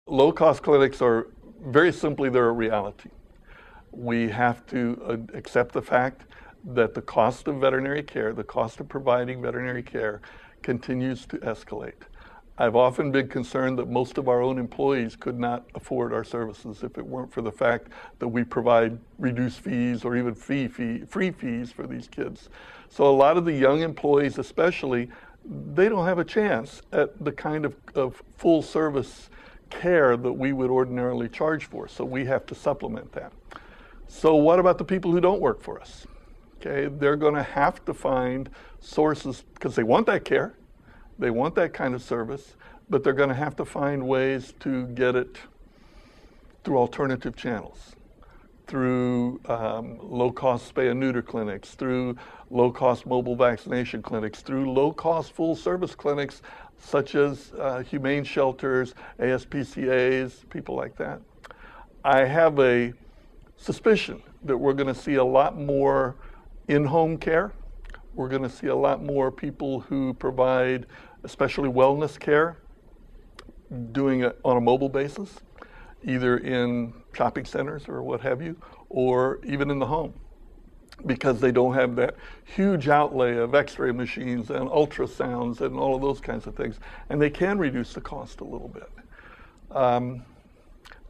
Low-cost clinics are, very simply, they're a reality. We have to accept the fact that the cost of veterinary care, the cost of providing veterinary care, continues to escalate. I've often been concerned that most of our own employees could not afford our services if it weren't for the fact that we provide reduced fees or even free fees for these kids. So a lot of the young employees especially, they don't have a chance at the kind of full service care that we would ordinarily charge for. So we have to supplement that. So what about the people who don't work for us? Okay, they're going to have to find sources because they want that care. They want that kind of service, but they're going to have to find ways to get it through alternative channels, through low-cost spay and neuter clinics, through low-cost mobile vaccination clinics, through low-cost full-service clinics such as humane shelters, ASPCAs, people like that. I have a suspicion that we're going to see a lot more in-home care. We're going to see a lot more people who provide especially wellness care doing it on a mobile basis, either in shopping centers or what have you, or even in the home, because they don't have that huge outlay of x-ray machines and ultrasounds and all of those kinds of things, and they can reduce the cost a little bit.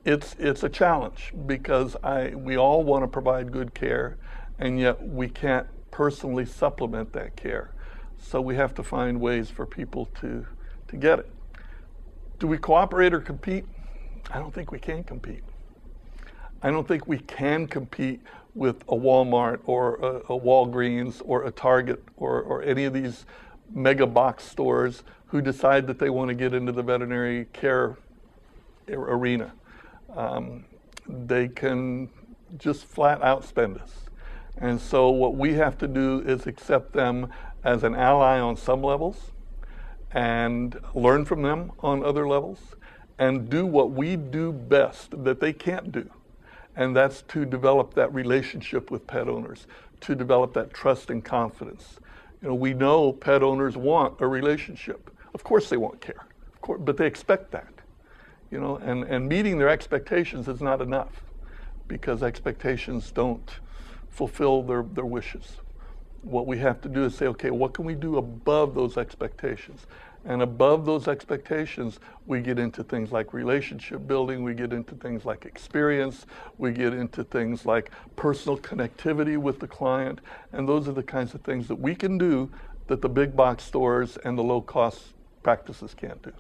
It's a challenge because we all want to provide good care, and yet we can't personally supplement that care. So we have to find ways for people to get it. Do we cooperate or compete? I don't think we can compete. I don't think we can compete with a Walmart or a Walgreens or a Target or any of these mega box stores who decide that they want to get into the veterinary care arena. They can just flat out spend us. And so what we have to do is accept them as an ally on some levels and learn from them on other levels and do what we do best that they can't do. And that's to develop that relationship with pet owners, to develop that trust and confidence. You know, we know pet owners want a relationship. Of course they want care, of course, but they expect that. You know, and meeting their expectations is not enough because expectations don't fulfill their wishes. What we have to do is say, okay, what can we do above those expectations? And above those expectations, we get into things like relationship building, we get into things like experience, we get into things like personal connectivity with the client, and those are the kinds of things that we can do that the big box stores and the low-cost practices can't do.